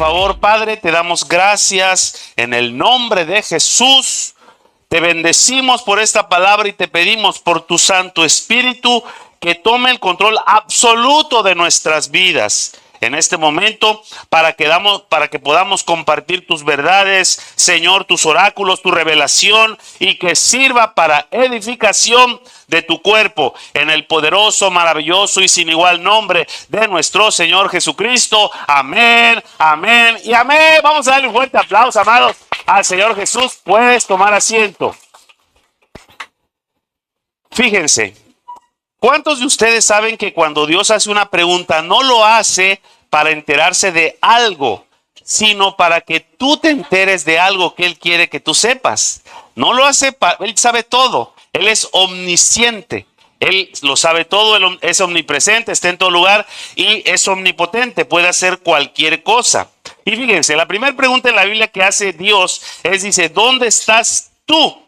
favor. Padre, te damos gracias en el nombre de Jesús. Te bendecimos por esta palabra y te pedimos por tu Santo Espíritu que tome el control absoluto de nuestras vidas en este momento, para que podamos compartir tus verdades, Señor, tus oráculos, tu revelación, y que sirva para edificación de tu cuerpo, en el poderoso, maravilloso y sin igual nombre de nuestro Señor Jesucristo. Amén, amén y amén. Vamos a darle un fuerte aplauso, amados, al Señor Jesús. Puedes tomar asiento. Fíjense, ¿cuántos de ustedes saben que cuando Dios hace una pregunta, no lo hace para enterarse de algo, sino para que tú te enteres de algo que Él quiere que tú sepas? No lo hace Él sabe todo. Él es omnisciente. Él lo sabe todo. Él es omnipresente, está en todo lugar y es omnipotente. Puede hacer cualquier cosa. Y fíjense, la primera pregunta en la Biblia que hace Dios dice, ¿dónde estás tú?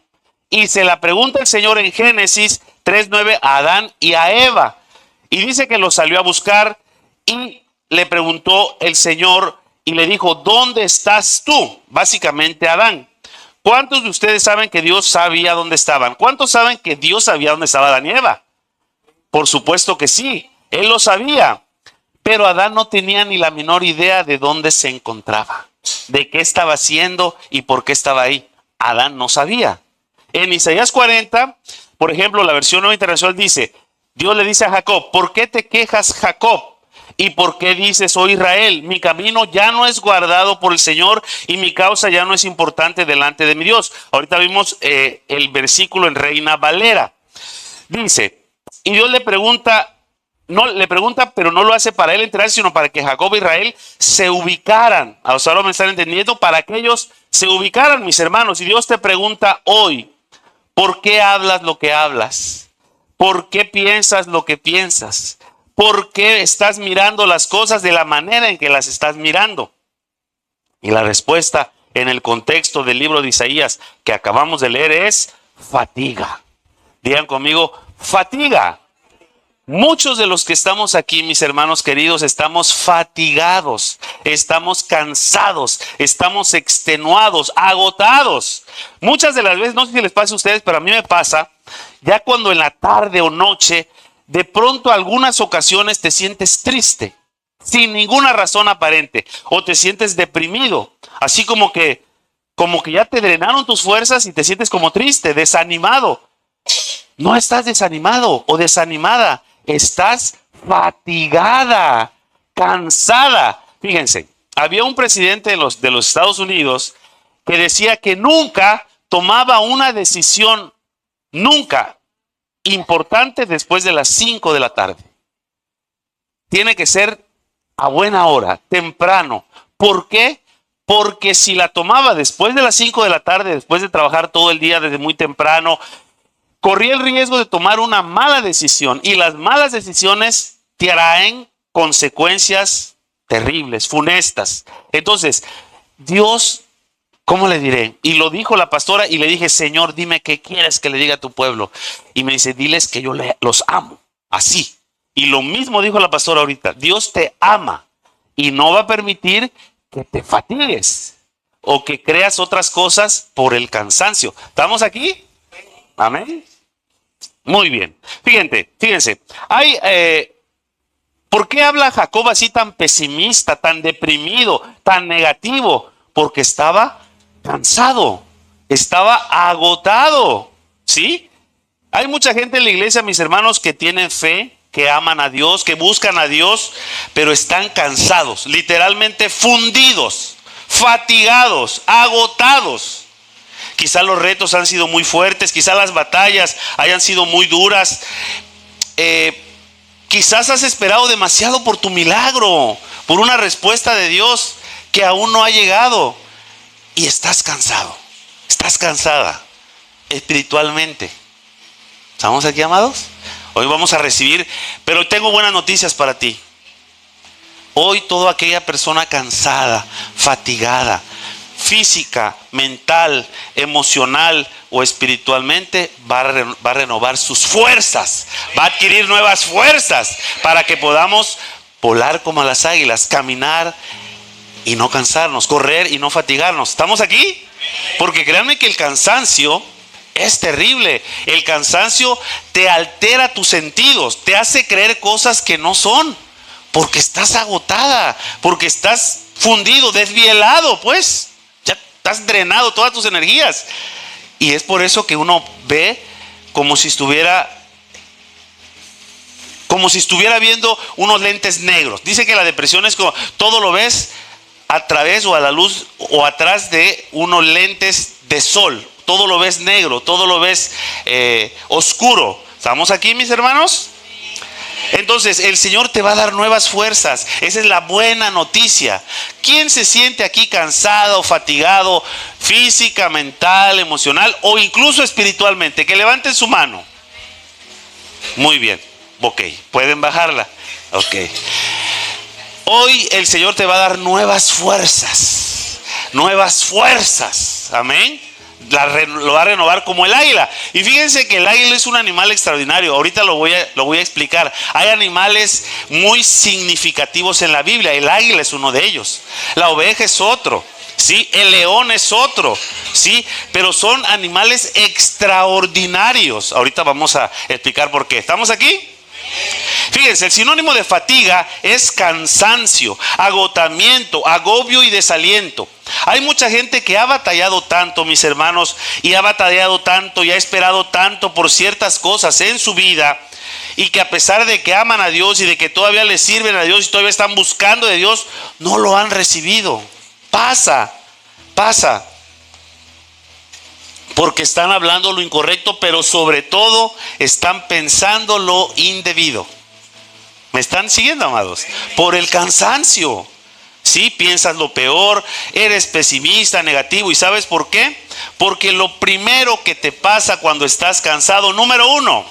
Y se la pregunta el Señor en Génesis 3:9 a Adán y a Eva. Y dice que lo salió a buscar y le preguntó el Señor y le dijo, ¿dónde estás tú? Básicamente Adán. ¿Cuántos de ustedes saben que Dios sabía dónde estaban? ¿Cuántos saben que Dios sabía dónde estaba Adán y Eva? Por supuesto que sí, Él lo sabía. Pero Adán no tenía ni la menor idea de dónde se encontraba, de qué estaba haciendo y por qué estaba ahí. Adán no sabía. En Isaías 40, por ejemplo, la versión Nueva Internacional dice, Dios le dice a Jacob, ¿por qué te quejas, Jacob? ¿Y por qué dices, oh Israel, mi camino ya no es guardado por el Señor y mi causa ya no es importante delante de mi Dios? Ahorita vimos el versículo en Reina Valera. Dice, y Dios le pregunta, pero no lo hace para él enterarse, sino para que Jacob e Israel se ubicaran. Ahora me están entendiendo, para que ellos se ubicaran, mis hermanos. Y Dios te pregunta hoy, ¿por qué hablas lo que hablas? ¿Por qué piensas lo que piensas? ¿Por qué estás mirando las cosas de la manera en que las estás mirando? Y la respuesta en el contexto del libro de Isaías que acabamos de leer es fatiga. Digan conmigo, fatiga. Muchos de los que estamos aquí, mis hermanos queridos, estamos fatigados, estamos cansados, estamos extenuados, agotados. Muchas de las veces, no sé si les pasa a ustedes, pero a mí me pasa, ya cuando en la tarde o noche, de pronto algunas ocasiones te sientes triste, sin ninguna razón aparente, o te sientes deprimido, así como que ya te drenaron tus fuerzas y te sientes como triste, desanimado. No estás desanimado o desanimada, estás fatigada, cansada. Fíjense, había un presidente de los Estados Unidos que decía que nunca tomaba una decisión, nunca, importante después de las 5 de la tarde. Tiene que ser a buena hora, temprano. ¿Por qué? Porque si la tomaba después de las 5 de la tarde, después de trabajar todo el día desde muy temprano, corría el riesgo de tomar una mala decisión. Y las malas decisiones traen consecuencias terribles, funestas. Entonces, Dios, ¿cómo le diré? Y lo dijo la pastora y le dije, Señor, dime qué quieres que le diga a tu pueblo. Y me dice, diles que yo los amo, así. Y lo mismo dijo la pastora ahorita, Dios te ama y no va a permitir que te fatigues o que creas otras cosas por el cansancio. ¿Estamos aquí? Amén. Muy bien. Fíjense. ¿Por qué habla Jacob así tan pesimista, tan deprimido, tan negativo? Porque estaba cansado, estaba agotado, ¿sí? Hay mucha gente en la iglesia, mis hermanos, que tienen fe, que aman a Dios, que buscan a Dios, pero están cansados, literalmente fundidos, fatigados, agotados. Quizá los retos han sido muy fuertes, quizá las batallas hayan sido muy duras. Quizás has esperado demasiado por tu milagro, por una respuesta de Dios que aún no ha llegado. Y estás cansado, estás cansada espiritualmente. ¿Estamos aquí, amados? Hoy vamos a recibir, pero tengo buenas noticias para ti. Hoy toda aquella persona cansada, fatigada, física, mental, emocional o espiritualmente, va a renovar sus fuerzas, va a adquirir nuevas fuerzas para que podamos volar como las águilas, caminar y no cansarnos, correr y no fatigarnos. ¿Estamos aquí? Porque créanme que el cansancio es terrible. El cansancio te altera tus sentidos, te hace creer cosas que no son, porque estás agotada, porque estás fundido, desvielado, pues ya estás drenado todas tus energías. Y es por eso que uno ve como si estuviera viendo unos lentes negros. Dice que la depresión es como todo lo ves a través o a la luz o atrás de unos lentes de sol. Todo lo ves negro, todo lo ves oscuro. ¿Estamos aquí, mis hermanos? Entonces el Señor te va a dar nuevas fuerzas. Esa es la buena noticia. ¿Quién se siente aquí cansado, fatigado, física, mental, emocional o incluso espiritualmente? Que levanten su mano. Muy bien. Ok, pueden bajarla. Ok. Hoy el Señor te va a dar nuevas fuerzas. Nuevas fuerzas. Amén. Lo va a renovar como el águila. Y fíjense que el águila es un animal extraordinario. Ahorita lo voy a explicar. Hay animales muy significativos en la Biblia. El águila es uno de ellos. La oveja es otro. ¿Sí? El león es otro. ¿Sí? Pero son animales extraordinarios. Ahorita vamos a explicar por qué. ¿Estamos aquí? Fíjense, el sinónimo de fatiga es cansancio, agotamiento, agobio y desaliento. Hay mucha gente que ha batallado tanto, mis hermanos, y ha batallado tanto y ha esperado tanto por ciertas cosas en su vida, y que a pesar de que aman a Dios y de que todavía le sirven a Dios y todavía están buscando de Dios, no lo han recibido. Pasa. Porque están hablando lo incorrecto, pero sobre todo están pensando lo indebido. ¿Me están siguiendo, amados? Por el cansancio. Sí, piensas lo peor, eres pesimista, negativo. ¿Y sabes por qué? Porque lo primero que te pasa cuando estás cansado, número uno,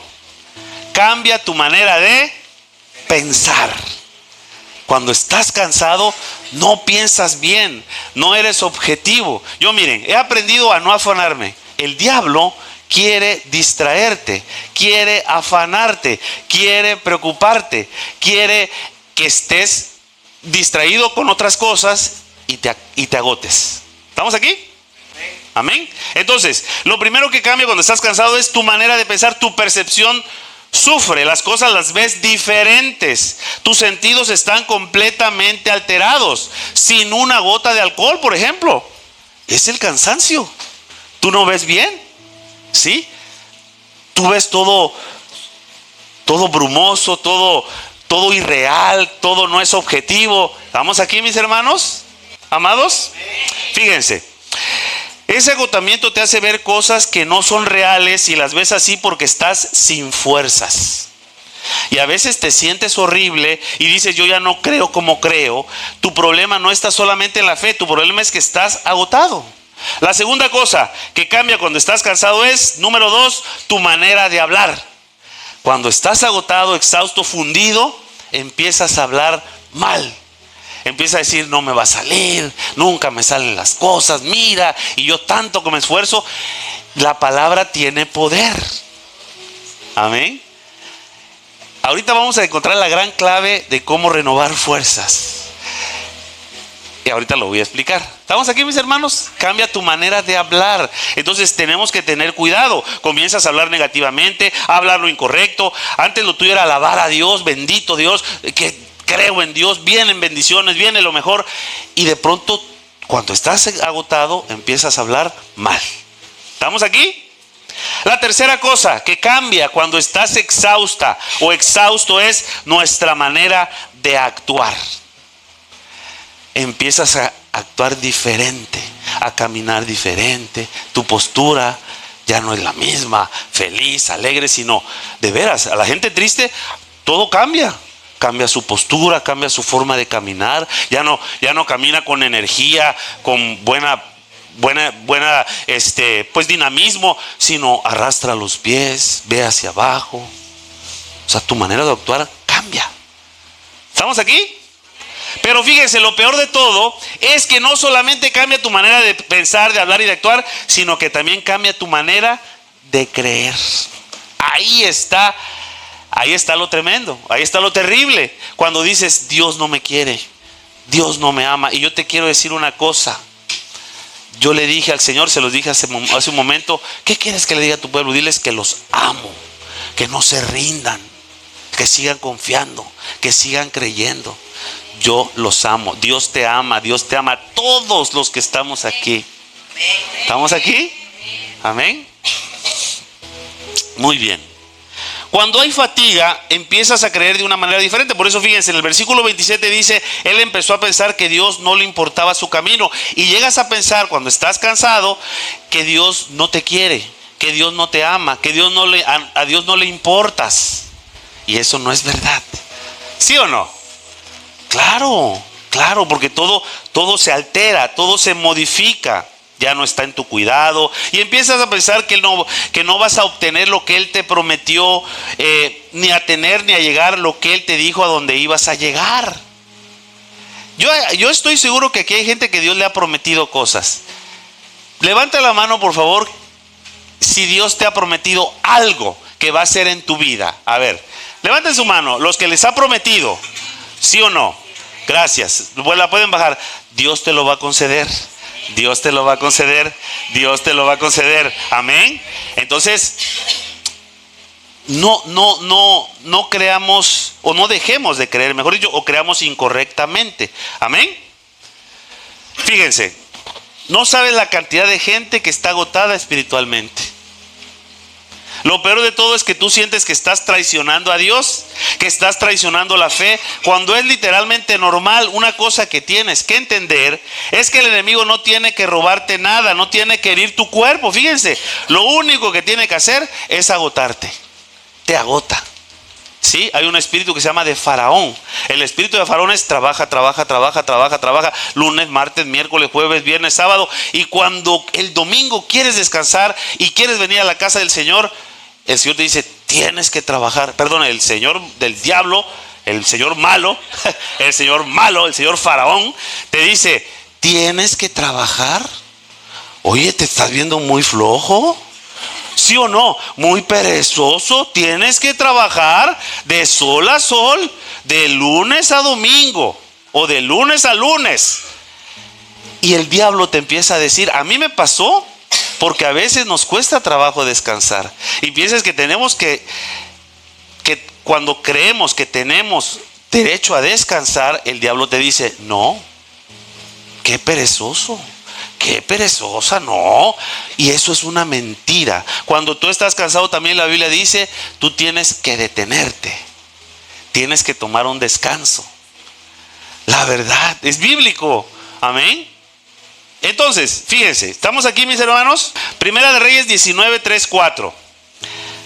cambia tu manera de pensar. Cuando estás cansado, no piensas bien, no eres objetivo. Yo, miren, he aprendido a no afanarme. El diablo quiere distraerte, quiere afanarte, quiere preocuparte, quiere que estés distraído con otras cosas y te agotes. ¿Estamos aquí? Amén. Entonces, lo primero que cambia cuando estás cansado es tu manera de pensar, tu percepción sufre, las cosas las ves diferentes, tus sentidos están completamente alterados, sin una gota de alcohol, por ejemplo. Es el cansancio. Tú no ves bien, ¿sí? Tú ves todo brumoso, todo irreal, todo no es objetivo. ¿Estamos aquí, mis hermanos? ¿Amados? Fíjense, ese agotamiento te hace ver cosas que no son reales y las ves así porque estás sin fuerzas. Y a veces te sientes horrible y dices, yo ya no creo como creo. Tu problema no está solamente en la fe, tu problema es que estás agotado. La segunda cosa que cambia cuando estás cansado es, número 2, tu manera de hablar. Cuando estás agotado, exhausto, fundido, empiezas a hablar mal. Empiezas a decir, no me va a salir, nunca me salen las cosas, mira, y yo tanto que me esfuerzo. La palabra tiene poder. Amén. Ahorita vamos a encontrar la gran clave de cómo renovar fuerzas. Y ahorita lo voy a explicar. ¿Estamos aquí, mis hermanos? Cambia tu manera de hablar. Entonces tenemos que tener cuidado. Comienzas a hablar negativamente, a hablar lo incorrecto. Antes lo tuyo era alabar a Dios, bendito Dios, que creo en Dios, vienen bendiciones, viene lo mejor. Y de pronto, cuando estás agotado, empiezas a hablar mal. ¿Estamos aquí? La tercera cosa que cambia cuando estás exhausta o exhausto es nuestra manera de actuar. Empiezas a actuar diferente, a caminar diferente, tu postura ya no es la misma, feliz, alegre, sino de veras, a la gente triste todo cambia. Cambia su postura, cambia su forma de caminar, ya no camina con energía, con buena pues dinamismo, sino arrastra los pies, ve hacia abajo. O sea, tu manera de actuar cambia. ¿Estamos aquí? Pero fíjense, lo peor de todo es que no solamente cambia tu manera de pensar, de hablar y de actuar, sino que también cambia tu manera de creer. Ahí está lo tremendo, ahí está lo terrible. Cuando dices, Dios no me quiere, Dios no me ama. Y yo te quiero decir una cosa. Yo le dije al Señor, se los dije hace un momento, ¿qué quieres que le diga a tu pueblo? Diles que los amo, que no se rindan, que sigan confiando, que sigan creyendo. Yo los amo. Dios te ama a todos los que estamos aquí. ¿Estamos aquí? Amén. Muy bien. Cuando hay fatiga, empiezas a creer de una manera diferente. Por eso fíjense, en el versículo 27 dice, él empezó a pensar que Dios no le importaba su camino. Y llegas a pensar, cuando estás cansado, que Dios no te quiere, que Dios no te ama, que a Dios no le importas. Y eso no es verdad. ¿Sí o no? Claro, porque todo se altera, todo se modifica. Ya no está en tu cuidado y empiezas a pensar que no vas a obtener lo que Él te prometió, ni a tener ni a llegar lo que Él te dijo a donde ibas a llegar. Yo estoy seguro que aquí hay gente que Dios le ha prometido cosas. Levanta la mano, por favor, si Dios te ha prometido algo que va a hacer en tu vida. A ver, levanten su mano, los que les ha prometido, ¿sí o no? Gracias, pues la pueden bajar. Dios te lo va a conceder. Dios te lo va a conceder. Dios te lo va a conceder. Amén. Entonces, no creamos, o no dejemos de creer, mejor dicho, o creamos incorrectamente. Amén. Fíjense, no sabes la cantidad de gente que está agotada espiritualmente. Lo peor de todo es que tú sientes que estás traicionando a Dios, que estás traicionando la fe, cuando es literalmente normal. Una cosa que tienes que entender es que el enemigo no tiene que robarte nada, no tiene que herir tu cuerpo. Fíjense, lo único que tiene que hacer es agotarte. Te agota. Sí, hay un espíritu que se llama de Faraón. El espíritu de Faraón es trabaja, lunes, martes, miércoles, jueves, viernes, sábado. Y cuando el domingo quieres descansar y quieres venir a la casa del Señor, el Señor te dice, tienes que trabajar. Perdón, el Señor del diablo, el Señor malo, el Señor Faraón, te dice, tienes que trabajar. Oye, ¿te estás viendo muy flojo? ¿Sí o no? Muy perezoso. Tienes que trabajar de sol a sol, de lunes a domingo, o de lunes a lunes. Y el diablo te empieza a decir, a mí me pasó, porque a veces nos cuesta trabajo descansar. Y piensas que tenemos que cuando creemos que tenemos derecho a descansar, el diablo te dice, no, qué perezoso, qué perezosa, no. Y eso es una mentira. Cuando tú estás cansado, también la Biblia dice, tú tienes que detenerte, tienes que tomar un descanso. La verdad, es bíblico. Amén. Entonces, fíjense, estamos aquí, mis hermanos. Primera de Reyes 19, 3, 4.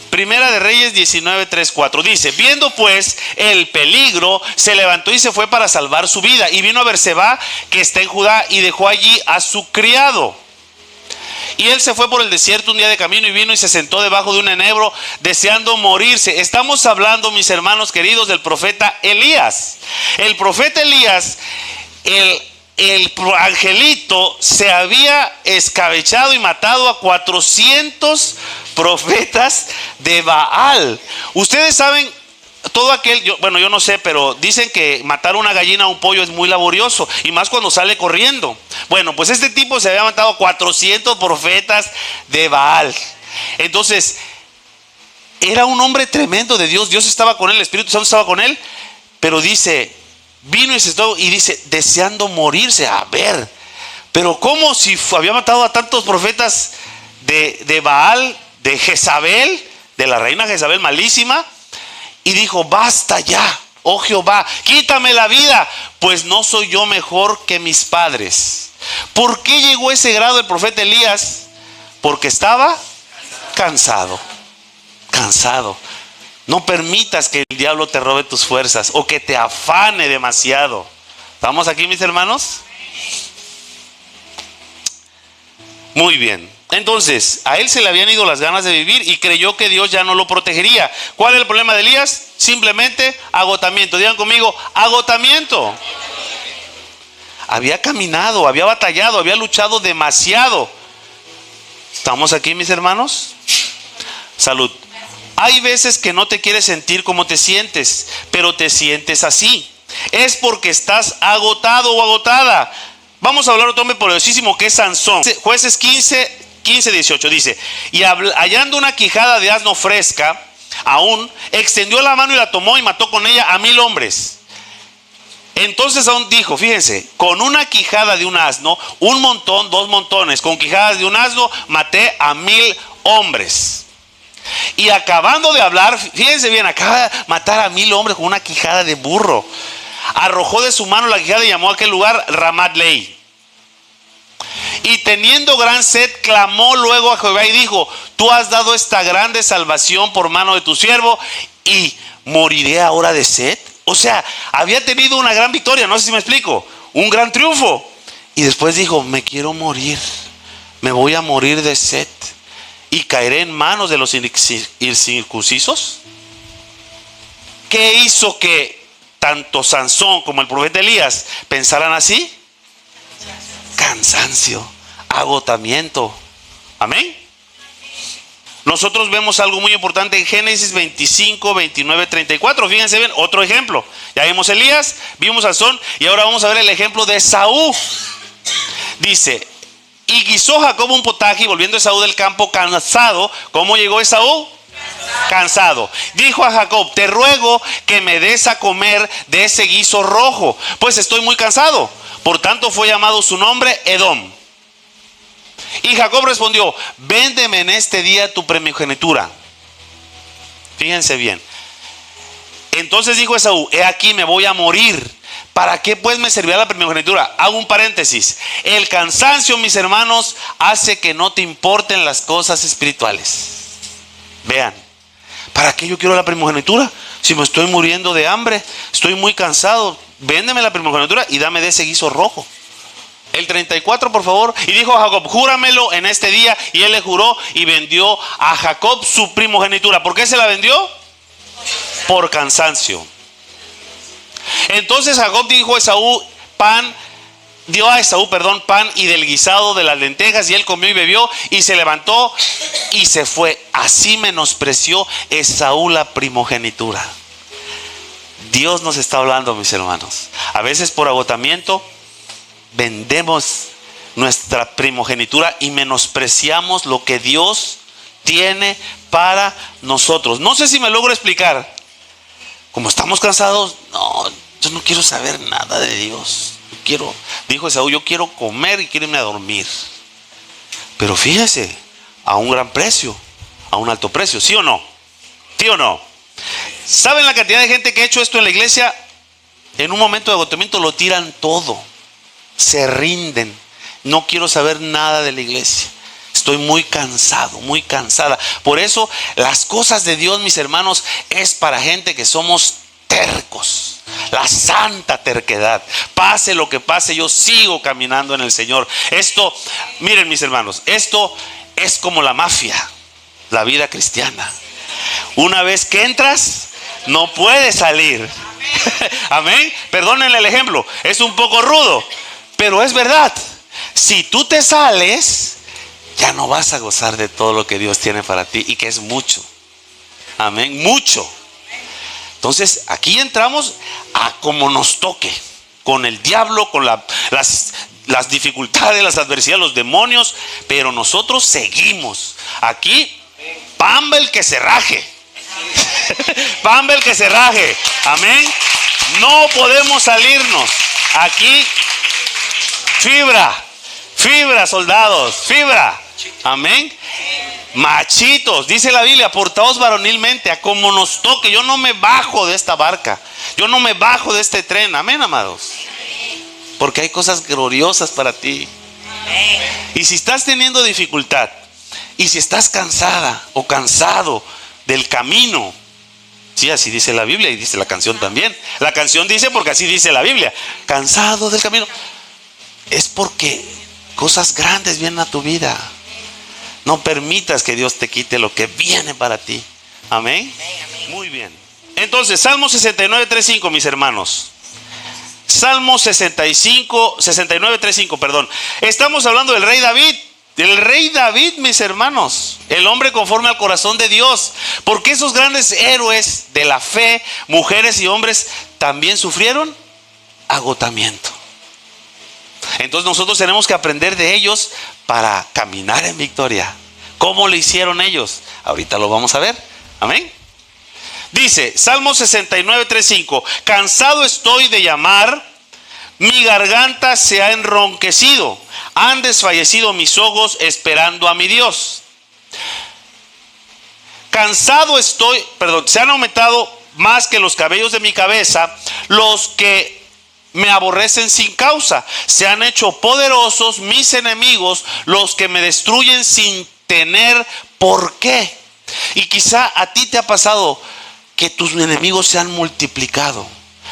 Primera de Reyes 19, 3, 4. Dice, viendo pues el peligro, se levantó y se fue para salvar su vida. Y vino a Berseba, que está en Judá, y dejó allí a su criado. Y él se fue por el desierto un día de camino y vino y se sentó debajo de un enebro, deseando morirse. Estamos hablando, mis hermanos queridos, del profeta Elías. El profeta Elías, el angelito se había escabechado y matado a 400 profetas de Baal. Ustedes saben, todo aquel, yo no sé, pero dicen que matar una gallina o un pollo es muy laborioso, y más cuando sale corriendo. Bueno, pues este tipo se había matado a 400 profetas de Baal. Entonces, era un hombre tremendo de Dios. Dios estaba con él, el Espíritu Santo estaba con él, pero dice, vino y se estuvo, y dice, deseando morirse. A ver, pero ¿cómo si había matado a tantos profetas de Baal, de Jezabel, de la reina Jezabel malísima? Y dijo, basta ya, oh Jehová, quítame la vida, pues no soy yo mejor que mis padres. ¿Por qué llegó a ese grado el profeta Elías? Porque estaba cansado. No permitas que el diablo te robe tus fuerzas o que te afane demasiado. ¿Estamos aquí, mis hermanos? Muy bien. Entonces, a él se le habían ido las ganas de vivir y creyó que Dios ya no lo protegería. ¿Cuál es el problema de Elías? Simplemente agotamiento. Digan conmigo, agotamiento. Había caminado, había batallado, había luchado demasiado. ¿Estamos aquí, mis hermanos? Salud. Hay veces que no te quieres sentir como te sientes, pero te sientes así. es porque estás agotado o agotada. Vamos a hablar de otro hombre poderosísimo que es Sansón. Jueces 15:18 dice: y hallando una quijada de asno fresca, aún extendió la mano y la tomó y mató con ella a 1000 hombres. Entonces aún dijo, fíjense, con una quijada de un asno, un montón, 2 montones, con quijadas de un asno, maté a 1000 hombres. Y acabando de hablar, fíjense bien, acaba de matar a 1000 hombres con una quijada de burro. Arrojó de su mano la quijada y llamó a aquel lugar Ramat Lehi. Y teniendo gran sed, clamó luego a Jehová y dijo: tú has dado esta grande salvación por mano de tu siervo, y moriré ahora de sed. O sea, había tenido una gran victoria, no sé si me explico, un gran triunfo. Y después dijo: me quiero morir, me voy a morir de sed y caeré en manos de los incircuncisos. ¿Qué hizo que tanto Sansón como el profeta Elías pensaran así? Cansancio, agotamiento. Amén. Nosotros vemos algo muy importante en Génesis 25, 29, 34. Fíjense bien, otro ejemplo. Ya vimos Elías, vimos Sansón, y ahora vamos a ver el ejemplo de Esaú. Dice: y guisó Jacob un potaje, y volviendo Esaú del campo cansado. ¿Cómo llegó Esaú? Cansado. Dijo a Jacob: te ruego que me des a comer de ese guiso rojo, pues estoy muy cansado. Por tanto fue llamado su nombre Edom. Y Jacob respondió: véndeme en este día tu primogenitura. Fíjense bien. Entonces dijo Esaú: he aquí, me voy a morir. ¿Para qué pues me servirá la primogenitura? Hago un paréntesis. El cansancio, mis hermanos, hace que no te importen las cosas espirituales. Vean, ¿para qué yo quiero la primogenitura? Si me estoy muriendo de hambre, estoy muy cansado. Véndeme la primogenitura y dame de ese guiso rojo. El 34, por favor. Y dijo a Jacob: júramelo en este día. Y él le juró y vendió a Jacob su primogenitura. ¿Por qué se la vendió? Por cansancio. Entonces Jacob dio a Esaú pan y del guisado de las lentejas, y él comió y bebió y se levantó y se fue. Así menospreció Esaú la primogenitura. Dios nos está hablando, mis hermanos. A veces por agotamiento vendemos nuestra primogenitura y menospreciamos lo que Dios tiene para nosotros. No sé si me logro explicar. Como estamos cansados, no, yo no quiero saber nada de Dios. Dijo Esaú: yo quiero comer y quiero irme a dormir. Pero fíjese, a un gran precio, a un alto precio, ¿sí o no? ¿Sí o no? ¿Saben la cantidad de gente que ha hecho esto en la iglesia? En un momento de agotamiento lo tiran todo. Se rinden. No quiero saber nada de la iglesia. Estoy muy cansado, muy cansada. Por eso las cosas de Dios, mis hermanos, es para gente que somos tercos. La santa terquedad. Pase lo que pase, yo sigo caminando en el Señor. Esto, miren, mis hermanos, esto es como la mafia, la vida cristiana. Una vez que entras, no puedes salir. Amén. Perdónenle el ejemplo, es un poco rudo, pero es verdad. Si tú te sales, ya no vas a gozar de todo lo que Dios tiene para ti, y que es mucho. Amén, mucho. Entonces aquí entramos a como nos toque, con el diablo, con las dificultades, las adversidades, los demonios, pero nosotros seguimos. Aquí, pamba el que se raje. Pamba el que se raje. Amén. No podemos salirnos. Aquí, fibra, soldados, fibra. Amén. Machitos, dice la Biblia, portaos varonilmente a como nos toque. Yo no me bajo de esta barca, yo no me bajo de este tren. Amén, amados. Porque hay cosas gloriosas para ti. Y si estás teniendo dificultad, y si estás cansada o cansado del camino, sí, así dice la Biblia, y dice la canción también. La canción dice, porque así dice la Biblia, cansado del camino, es porque cosas grandes vienen a tu vida. No permitas que Dios te quite lo que viene para ti. Amén. Muy bien. Entonces, Salmo 69, 3:5, mis hermanos. Salmo 69, 3:5, perdón. Estamos hablando del rey David. Del rey David, mis hermanos. El hombre conforme al corazón de Dios. Porque esos grandes héroes de la fe, mujeres y hombres, también sufrieron. agotamiento. Entonces nosotros tenemos que aprender de ellos para caminar en victoria. ¿Cómo lo hicieron ellos? Ahorita lo vamos a ver. Amén. Dice Salmo 69, 3, 5: cansado estoy de llamar, mi garganta se ha enronquecido, han desfallecido mis ojos esperando a mi Dios. Cansado estoy, se han aumentado más que los cabellos de mi cabeza los que me aborrecen sin causa. Se han hecho poderosos mis enemigos, los que me destruyen sin tener por qué. Y quizá a ti te ha pasado que tus enemigos se han multiplicado.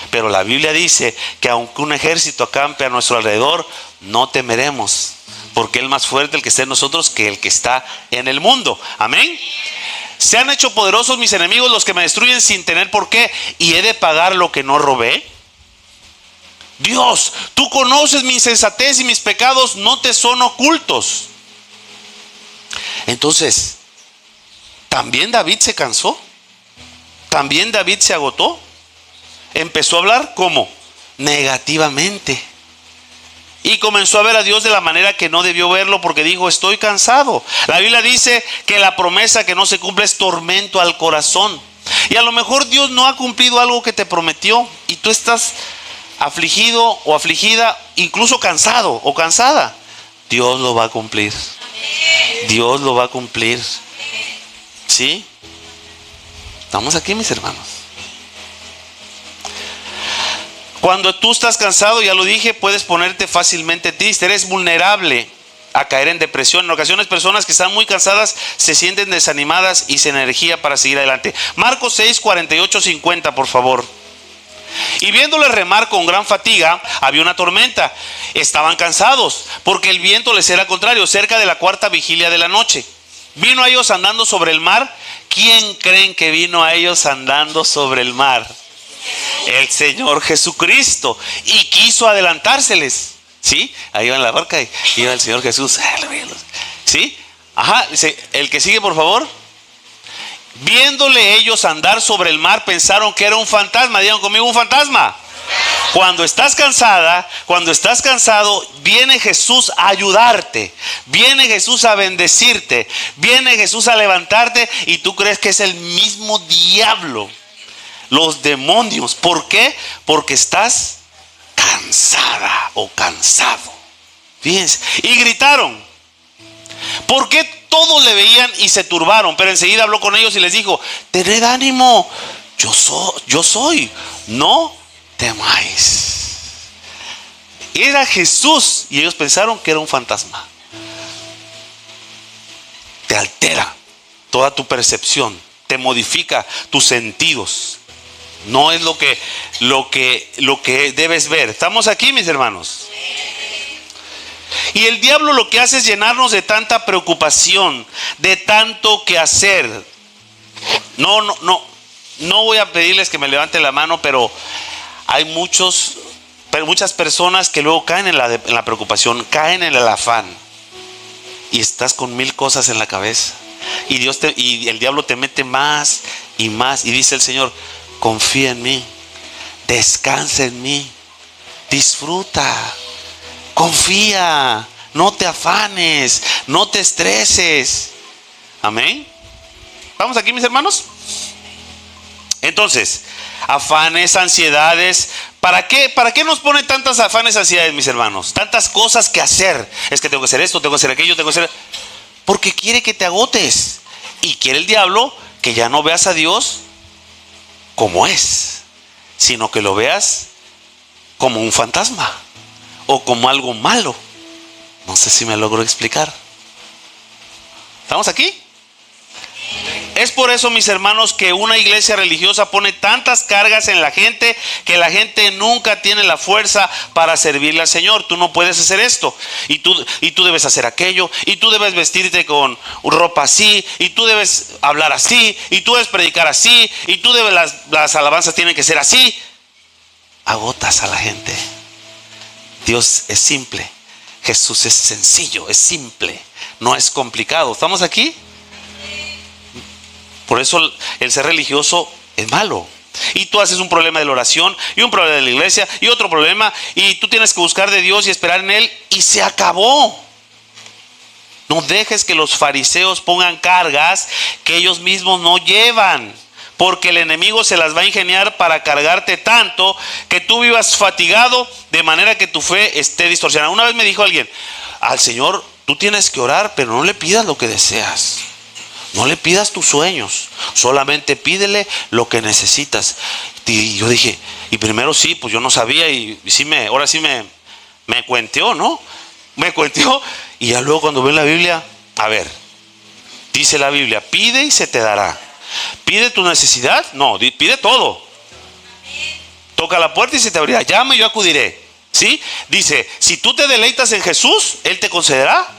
Pero la Biblia dice que aunque un ejército acampe a nuestro alrededor, no temeremos, porque es más fuerte el que está en nosotros que el que está en el mundo. Amén. Se han hecho poderosos mis enemigos, los que me destruyen sin tener por qué. ¿Y he de pagar lo que no robé? Dios, tú conoces mi insensatez y mis pecados no te son ocultos. Entonces, ¿también David se cansó? ¿También David se agotó? Empezó a hablar ¿cómo? Negativamente. Y comenzó a ver a Dios de la manera que no debió verlo, porque dijo: estoy cansado. La Biblia dice que la promesa que no se cumple es tormento al corazón. Y a lo mejor Dios no ha cumplido algo que te prometió y tú estás afligido o afligida, incluso cansado o cansada. Dios lo va a cumplir. Dios lo va a cumplir. ¿Sí? ¿Estamos aquí, mis hermanos? Cuando tú estás cansado, ya lo dije, puedes ponerte fácilmente triste. Eres vulnerable a caer en depresión. En ocasiones, personas que están muy cansadas se sienten desanimadas y sin energía para seguir adelante. Marcos 6, 48, 50, por favor. Y viéndoles remar con gran fatiga, había una tormenta. Estaban cansados, porque el viento les era contrario. Cerca de la cuarta vigilia de la noche, vino a ellos andando sobre el mar. ¿Quién creen que vino a ellos andando sobre el mar? El Señor Jesucristo. Y quiso adelantárseles. ¿Sí? Ahí va en la barca y iba el Señor Jesús. ¿Sí? Ajá. El que sigue, por favor. Viéndole ellos andar sobre el mar, pensaron que era un fantasma. Digan conmigo: un fantasma. Cuando estás cansada, cuando estás cansado, viene Jesús a ayudarte, viene Jesús a bendecirte, viene Jesús a levantarte, y tú crees que es el mismo diablo, los demonios. ¿Por qué? Porque estás cansada o cansado. Fíjense. Y gritaron. ¿Por qué todos le veían y se turbaron? Pero enseguida habló con ellos y les dijo: tened ánimo, yo soy, no temáis. Era Jesús y ellos pensaron que era un fantasma. Te altera toda tu percepción, te modifica tus sentidos. No es lo que debes ver. ¿Estamos aquí, mis hermanos? Y el diablo lo que hace es llenarnos de tanta preocupación, de tanto que hacer. No voy a pedirles que me levanten la mano, pero hay muchas personas que luego caen en la preocupación, caen en el afán, y estás con 1000 cosas en la cabeza. Y el diablo te mete más y más. Y dice el Señor: confía en mí, descansa en mí, disfruta, confía, no te afanes, no te estreses. Amén. ¿Vamos aquí, mis hermanos? Entonces, afanes, ansiedades. ¿Para qué nos pone tantas afanes, ansiedades, mis hermanos? Tantas cosas que hacer. Es que tengo que hacer esto, tengo que hacer aquello, tengo que hacer... Porque quiere que te agotes. Y quiere el diablo que ya no veas a Dios como es, sino que lo veas como un fantasma o como algo malo. No sé si me logro explicar. ¿Estamos aquí? Es por eso, mis hermanos, que una iglesia religiosa pone tantas cargas en la gente que la gente nunca tiene la fuerza para servirle al Señor. Tú no puedes hacer esto, y tú debes hacer aquello, y tú debes vestirte con ropa así, y tú debes hablar así, y tú debes predicar así, y tú debes, las alabanzas tienen que ser así. Agotas a la gente. Dios es simple, Jesús es sencillo, es simple, no es complicado. ¿Estamos aquí? Por eso el ser religioso es malo, Y tú haces un problema de la oración y un problema de la iglesia y otro problema, y tú tienes que buscar de Dios y esperar en Él, y se acabó. No dejes que los fariseos pongan cargas que ellos mismos no llevan, porque el enemigo se las va a ingeniar para cargarte tanto que tú vivas fatigado, de manera que tu fe esté distorsionada. Una vez me dijo alguien: al Señor tú tienes que orar, pero no le pidas lo que deseas. No le pidas tus sueños, solamente pídele lo que necesitas. Y yo dije, y primero sí, pues yo no sabía, y sí ahora sí me cuenteó, ¿no? Me cuenteó, y ya luego cuando veo la Biblia, a ver, dice la Biblia, pide y se te dará. ¿Pide tu necesidad? No, pide todo. Toca la puerta y se te abrirá. Llama y yo acudiré. ¿Sí? Dice, si tú te deleitas en Jesús, Él te concederá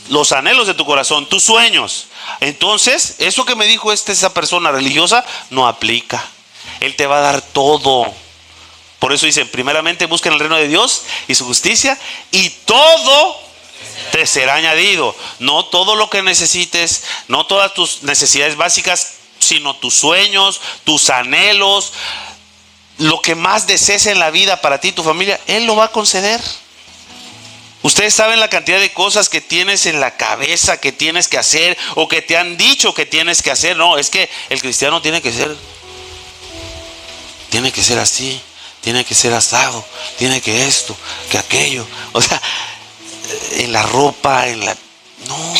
los anhelos de tu corazón, tus sueños. Entonces, eso que me dijo esa persona religiosa no aplica. Él te va a dar todo. Por eso dicen, primeramente busquen el reino de Dios y su justicia, y todo te será añadido. No todo lo que necesites, no todas tus necesidades básicas, sino tus sueños, tus anhelos, lo que más desees en la vida para ti y tu familia, Él lo va a conceder. Ustedes saben la cantidad de cosas que tienes en la cabeza que tienes que hacer, o que te han dicho que tienes que hacer. No, es que el cristiano tiene que ser así, tiene que ser asado, tiene que esto, que aquello. O sea, en la ropa, no.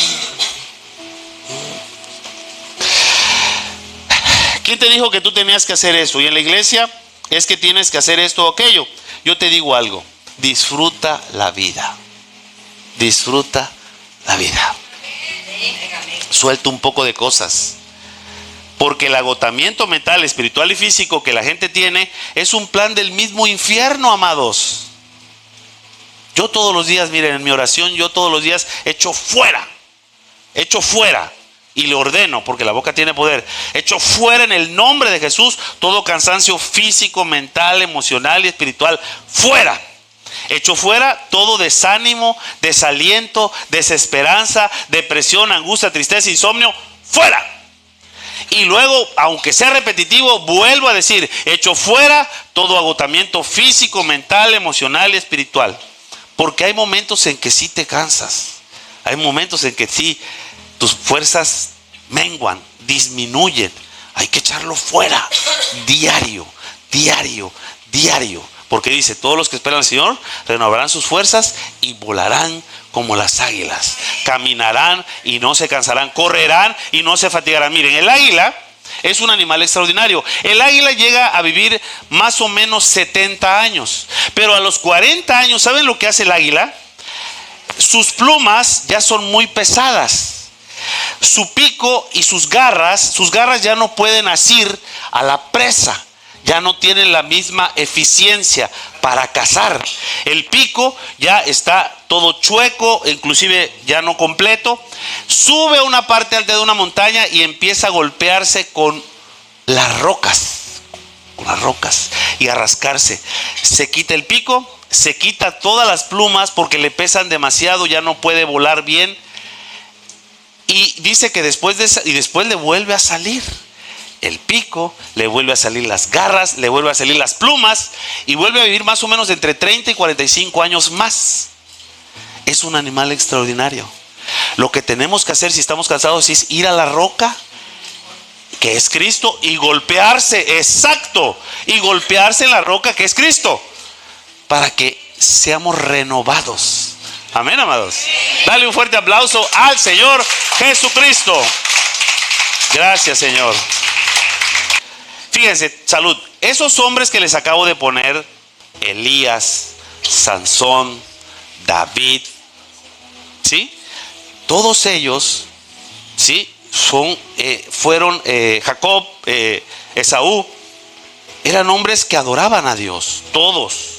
¿Quién te dijo que tú tenías que hacer eso? Y en la iglesia es que tienes que hacer esto o aquello. Yo te digo algo: disfruta la vida. Disfruta la vida. Suelta un poco de cosas, porque el agotamiento mental, espiritual y físico que la gente tiene es un plan del mismo infierno, amados. Yo todos los días, miren, en mi oración, yo todos los días echo fuera, y le ordeno, porque la boca tiene poder, echo fuera en el nombre de Jesús todo cansancio físico, mental, emocional y espiritual. Fuera. Echo fuera todo desánimo, desaliento, desesperanza, depresión, angustia, tristeza, insomnio. Fuera. Y luego, aunque sea repetitivo, vuelvo a decir, echo fuera todo agotamiento físico, mental, emocional y espiritual. Porque hay momentos en que sí te cansas. Hay momentos en que sí tus fuerzas menguan, disminuyen. Hay que echarlo fuera. Diario. Porque dice, todos los que esperan al Señor renovarán sus fuerzas y volarán como las águilas. Caminarán y no se cansarán. Correrán y no se fatigarán. Miren, el águila es un animal extraordinario. El águila llega a vivir más o menos 70 años. Pero a los 40 años, ¿saben lo que hace el águila? Sus plumas ya son muy pesadas. Su pico y sus garras ya no pueden asir a la presa. Ya no tienen la misma eficiencia para cazar. El pico ya está todo chueco, inclusive ya no completo. Sube a una parte alta de una montaña y empieza a golpearse con las rocas. Y a rascarse. Se quita el pico, se quita todas las plumas porque le pesan demasiado, ya no puede volar bien. Y dice que después le vuelve a salir el pico, le vuelve a salir las garras, le vuelve a salir las plumas, y vuelve a vivir más o menos entre 30 y 45 años más. Es un animal extraordinario. Lo que tenemos que hacer si estamos cansados es ir a la roca, que es Cristo, y golpearse, exacto, y golpearse en la roca que es Cristo, para que seamos renovados. Amén, amados. Dale un fuerte aplauso al Señor Jesucristo. Gracias, Señor. Fíjense, salud. Esos hombres que les acabo de poner, Elías, Sansón, David, ¿sí? Todos ellos, ¿sí? Fueron Jacob, Esaú. Eran hombres que adoraban a Dios, todos.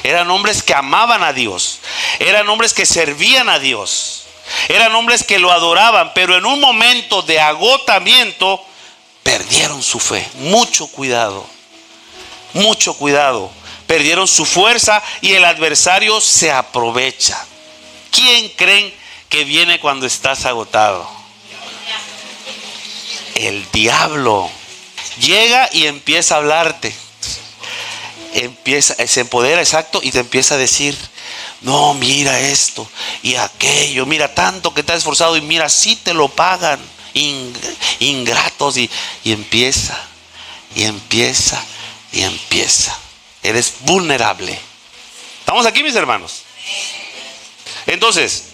Eran hombres que amaban a Dios. Eran hombres que servían a Dios. Eran hombres que lo adoraban, pero en un momento de agotamiento perdieron su fe. Mucho cuidado. Perdieron su fuerza y el adversario se aprovecha. ¿Quién creen que viene cuando estás agotado? El diablo. Llega y empieza a hablarte. Se empodera, exacto, y te empieza a decir: no, mira esto y aquello, mira tanto que te has esforzado y mira, sí te lo pagan, ingratos, y empieza, y empieza, y empieza. Eres vulnerable. ¿Estamos aquí, mis hermanos? Entonces,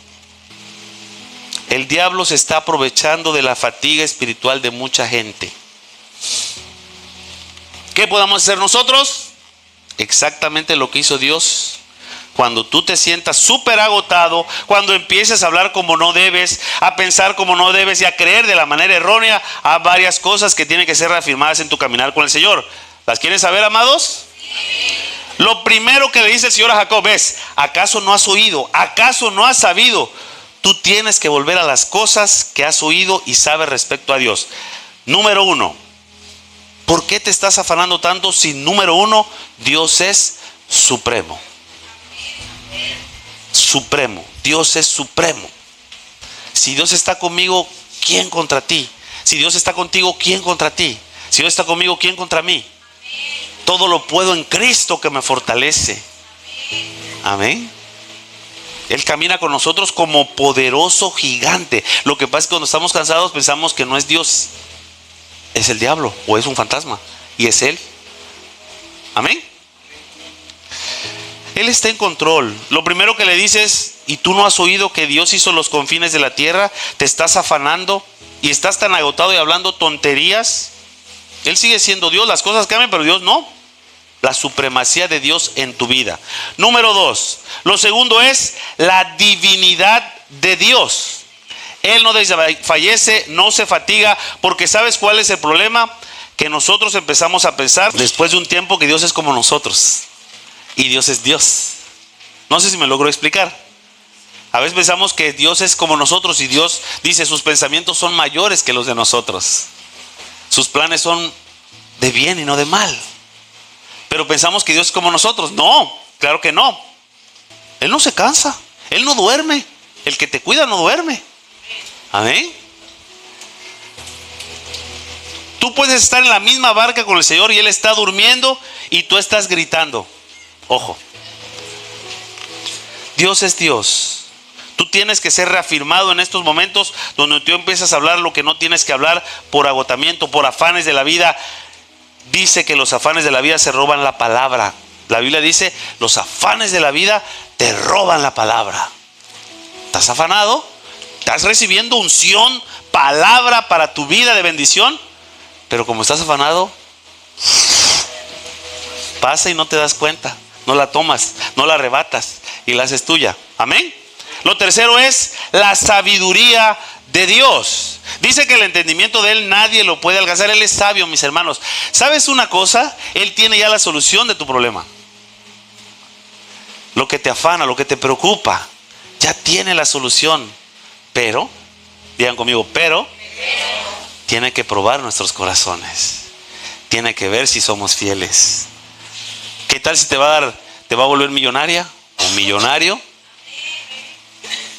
el diablo se está aprovechando de la fatiga espiritual de mucha gente. ¿Qué podemos hacer nosotros? Exactamente lo que hizo Dios. Cuando tú te sientas súper agotado, cuando empieces a hablar como no debes, a pensar como no debes y a creer de la manera errónea, hay varias cosas que tienen que ser reafirmadas en tu caminar con el Señor. ¿Las quieres saber, amados? Lo primero que le dice el Señor a Jacob es: ¿acaso no has oído? ¿Acaso no has sabido? Tú tienes que volver a las cosas que has oído y sabes respecto a Dios. Número uno, ¿por qué te estás afanando tanto si, número uno, Dios es supremo? Supremo, Dios es supremo. Si Dios está conmigo, ¿quién contra ti? Si Dios está contigo, ¿quién contra ti? Si Dios está conmigo, ¿quién contra mí? Todo lo puedo en Cristo que me fortalece. Amén. Él camina con nosotros como poderoso gigante. Lo que pasa es que cuando estamos cansados pensamos que no es Dios, es el diablo o es un fantasma, y es Él. Amén. Él está en control. Lo primero que le dices: ¿y tú no has oído que Dios hizo los confines de la tierra? Te estás afanando y estás tan agotado y hablando tonterías. Él sigue siendo Dios, las cosas cambian, pero Dios no. La supremacía de Dios en tu vida. Número dos, lo segundo es la divinidad de Dios. Él no desfallece, no se fatiga, porque ¿sabes cuál es el problema? Que nosotros empezamos a pensar después de un tiempo que Dios es como nosotros. Y Dios es Dios. No sé si me logro explicar. A veces pensamos que Dios es como nosotros y Dios dice: sus pensamientos son mayores que los de nosotros. Sus planes son de bien y no de mal. Pero pensamos que Dios es como nosotros. No, claro que no. Él no se cansa, Él no duerme. El que te cuida no duerme. Amén. Tú puedes estar en la misma barca con el Señor y Él está durmiendo y tú estás gritando. Ojo, Dios es Dios. Tú tienes que ser reafirmado en estos momentos donde tú empiezas a hablar lo que no tienes que hablar por agotamiento, por afanes de la vida. Dice que los afanes de la vida se roban la palabra. La Biblia dice: los afanes de la vida te roban la palabra. ¿Estás afanado? ¿Estás recibiendo unción, palabra para tu vida de bendición? Pero como estás afanado, pasa y no te das cuenta. No la tomas, no la arrebatas y la haces tuya. Amén. Lo tercero es la sabiduría de Dios. Dice que el entendimiento de Él nadie lo puede alcanzar. Él es sabio, mis hermanos. ¿Sabes una cosa? Él tiene ya la solución de tu problema. Lo que te afana, lo que te preocupa, ya tiene la solución. Pero, digan conmigo, pero tiene que probar nuestros corazones. Tiene que ver si somos fieles. ¿Qué tal si te va a volver millonaria o millonario?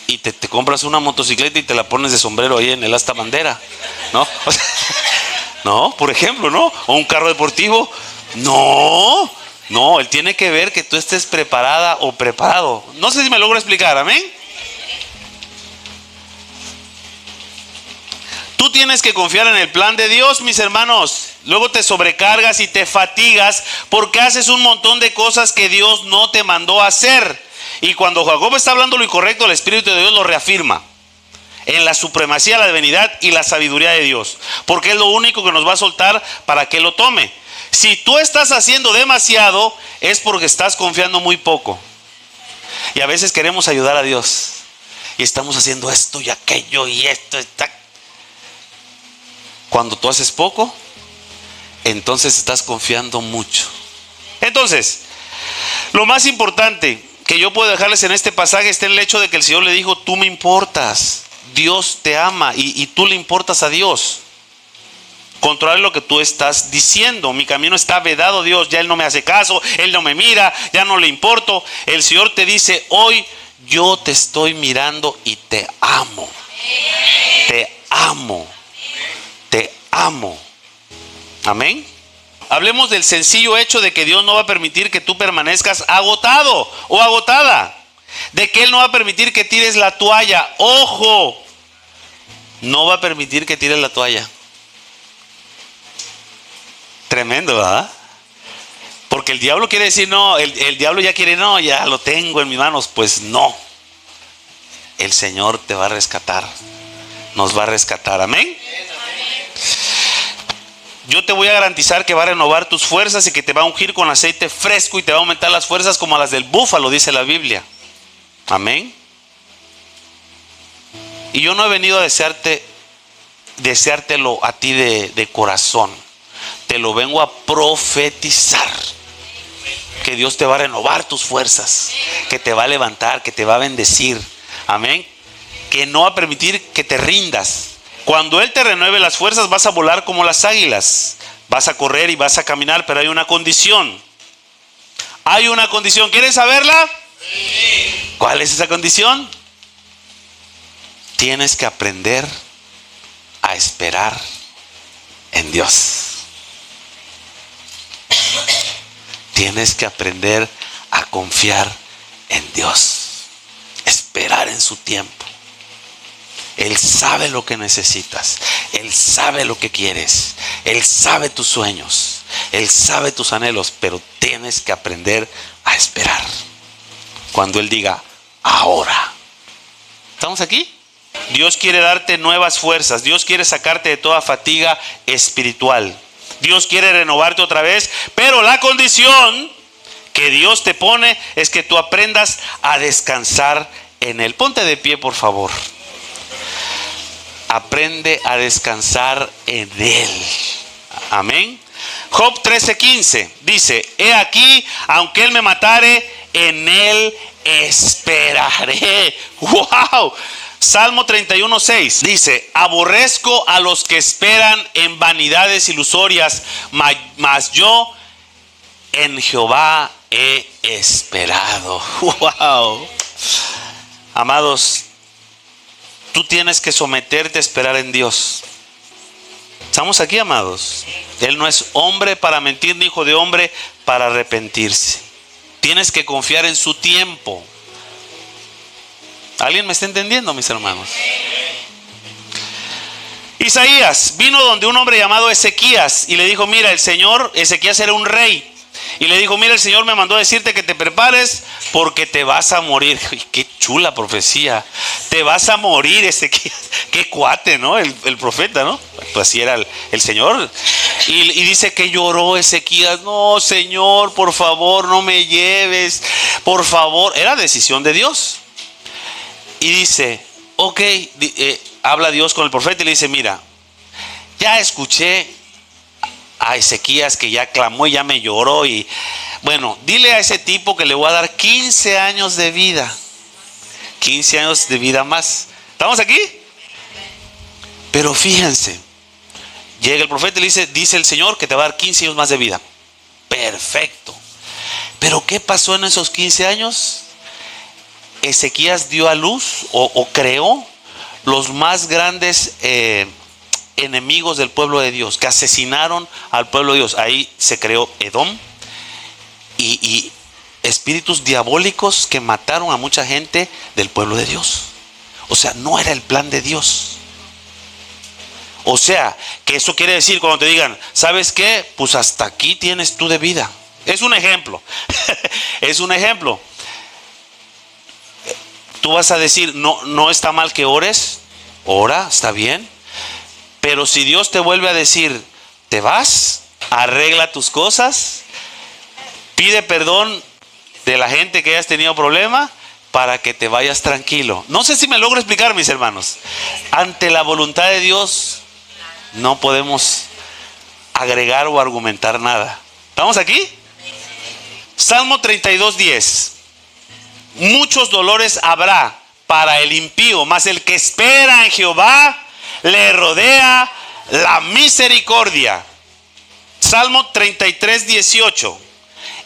Y te compras una motocicleta y te la pones de sombrero ahí en el asta bandera, ¿no? No, por ejemplo, ¿no? O un carro deportivo. No, Él tiene que ver que tú estés preparada o preparado. No sé si me logro explicar, amén. Tú tienes que confiar en el plan de Dios, mis hermanos. Luego te sobrecargas y te fatigas porque haces un montón de cosas que Dios no te mandó a hacer. Y cuando Jacob está hablando lo incorrecto, el Espíritu de Dios lo reafirma en la supremacía, la divinidad y la sabiduría de Dios, porque es lo único que nos va a soltar para que lo tome. Si tú estás haciendo demasiado, es porque estás confiando muy poco. Y a veces queremos ayudar a Dios y estamos haciendo esto y aquello y esto. Cuando tú haces poco, entonces estás confiando mucho. Entonces, lo más importante que yo puedo dejarles en este pasaje está en el hecho de que el Señor le dijo: tú me importas, Dios te ama y tú le importas a Dios. Contrario a lo que tú estás diciendo: mi camino está vedado, Dios, ya Él no me hace caso, Él no me mira, ya no le importo. El Señor te dice: hoy yo te estoy mirando y te amo. Te amo. Te amo. Amén. Hablemos del sencillo hecho de que Dios no va a permitir que tú permanezcas agotado o agotada. De que Él no va a permitir que tires la toalla. Ojo, no va a permitir que tires la toalla. Tremendo, ¿verdad? Porque el diablo quiere decir, no, el diablo ya quiere, no, ya lo tengo en mis manos. Pues no. El Señor te va a rescatar. Nos va a rescatar. Amén. Yo te voy a garantizar que va a renovar tus fuerzas y que te va a ungir con aceite fresco y te va a aumentar las fuerzas como las del búfalo, dice la Biblia. Amén. Y yo no he venido a deseártelo a ti de corazón. Te lo vengo a profetizar. Que Dios te va a renovar tus fuerzas, que te va a levantar, que te va a bendecir. Amén. Que no va a permitir que te rindas. Cuando Él te renueve las fuerzas, vas a volar como las águilas. Vas a correr y vas a caminar, pero hay una condición. Hay una condición. ¿Quieres saberla? Sí. ¿Cuál es esa condición? Tienes que aprender a esperar en Dios. Tienes que aprender a confiar en Dios. Esperar en su tiempo. Él sabe lo que necesitas. Él sabe lo que quieres. Él sabe tus sueños. Él sabe tus anhelos. Pero tienes que aprender a esperar. Cuando Él diga, ahora. ¿Estamos aquí? Dios quiere darte nuevas fuerzas. Dios quiere sacarte de toda fatiga espiritual. Dios quiere renovarte otra vez. Pero la condición que Dios te pone es que tú aprendas a descansar en Él. Ponte de pie, por favor. Aprende a descansar en Él. Amén. Job 13:15 dice, he aquí, aunque Él me matare, en Él esperaré. ¡Wow! Salmo 31:6 dice, aborrezco a los que esperan en vanidades ilusorias, mas yo en Jehová he esperado. ¡Wow! Amados, tú tienes que someterte a esperar en Dios. ¿Estamos aquí, amados? Él no es hombre para mentir, ni hijo de hombre para arrepentirse. Tienes que confiar en su tiempo. ¿Alguien me está entendiendo, mis hermanos? Isaías vino donde un hombre llamado Ezequías y le dijo, mira, el Señor, Ezequías era un rey. Y le dijo, mira, el Señor me mandó a decirte que te prepares porque te vas a morir. Qué chula profecía. Te vas a morir, Ezequías. Qué cuate, ¿no? El profeta, ¿no? Pues así era el Señor. Y dice que lloró Ezequías. No, Señor, por favor, no me lleves. Por favor. Era decisión de Dios. Y dice, ok, habla Dios con el profeta y le dice, mira, ya escuché a Ezequías que ya clamó y ya me lloró, y bueno, dile a ese tipo que le voy a dar 15 años de vida. 15 años de vida más. ¿Estamos aquí? Pero fíjense, llega el profeta y le dice el Señor que te va a dar 15 años más de vida. Perfecto. Pero ¿qué pasó en esos 15 años? Ezequías dio a luz o creó los más grandes enemigos del pueblo de Dios, que asesinaron al pueblo de Dios. Ahí se creó Edom y espíritus diabólicos que mataron a mucha gente del pueblo de Dios. O sea, no era el plan de Dios. O sea, que eso quiere decir cuando te digan, ¿sabes qué? Pues hasta aquí tienes tú de vida. Es un ejemplo. Es un ejemplo. Tú vas a decir, no está mal que ores. Ora, está bien. Pero si Dios te vuelve a decir, te vas, arregla tus cosas, pide perdón de la gente que hayas tenido problema para que te vayas tranquilo. No sé si me logro explicar, mis hermanos. Ante la voluntad de Dios no podemos agregar o argumentar nada. ¿Estamos aquí? Salmo 32:10. Muchos dolores habrá para el impío, mas el que espera en Jehová le rodea la misericordia. Salmo 33:18.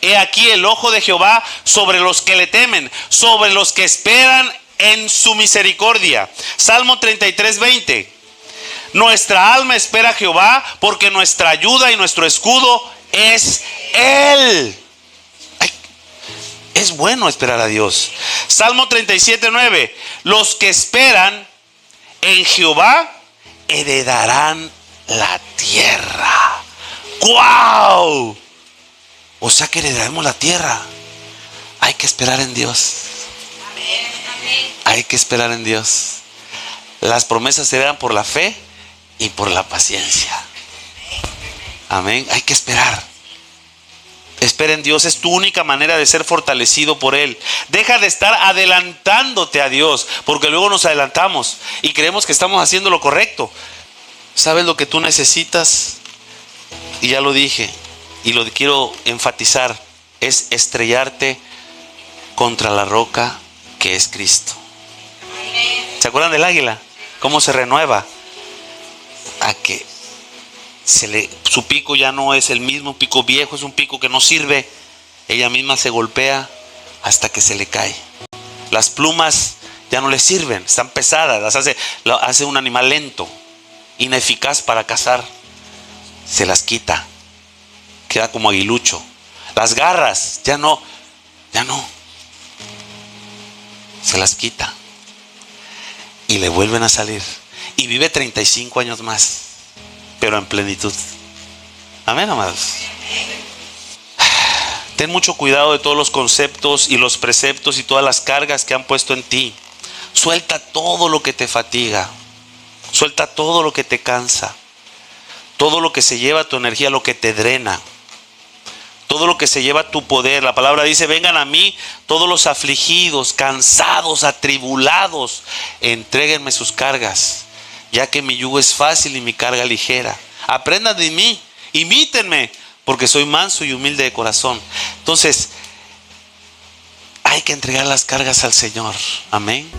He aquí el ojo de Jehová sobre los que le temen, sobre los que esperan en su misericordia. Salmo 33:20. Nuestra alma espera a Jehová, porque nuestra ayuda y nuestro escudo es Él. Ay, es bueno esperar a Dios. Salmo 37:9. Los que esperan en Jehová heredarán la tierra. ¡Guau! O sea que heredaremos la tierra. Hay que esperar en Dios. Hay que esperar en Dios. Las promesas se dan por la fe y por la paciencia. Amén. Hay que esperar. Espera en Dios, es tu única manera de ser fortalecido por Él. Deja de estar adelantándote a Dios, porque luego nos adelantamos y creemos que estamos haciendo lo correcto. ¿Sabes lo que tú necesitas? Y ya lo dije, y lo quiero enfatizar, es estrellarte contra la roca que es Cristo. ¿Se acuerdan del águila? ¿Cómo se renueva? A que su pico ya no es el mismo pico viejo, es un pico que no sirve. Ella misma se golpea hasta que se le cae. Las plumas ya no le sirven, están pesadas, las hace un animal lento, ineficaz para cazar. Se las quita, queda como aguilucho. Las garras ya no, se las quita y le vuelven a salir, y vive 35 años más, pero en plenitud. Amén, amados. Ten mucho cuidado de todos los conceptos y los preceptos y todas las cargas que han puesto en ti. Suelta todo lo que te fatiga, suelta todo lo que te cansa, todo lo que se lleva tu energía, lo que te drena, todo lo que se lleva tu poder. La palabra dice: vengan a mí todos los afligidos, cansados, atribulados, entréguenme sus cargas, ya que mi yugo es fácil y mi carga ligera. Aprendan de mí, imítenme, porque soy manso y humilde de corazón. Entonces, hay que entregar las cargas al Señor. Amén.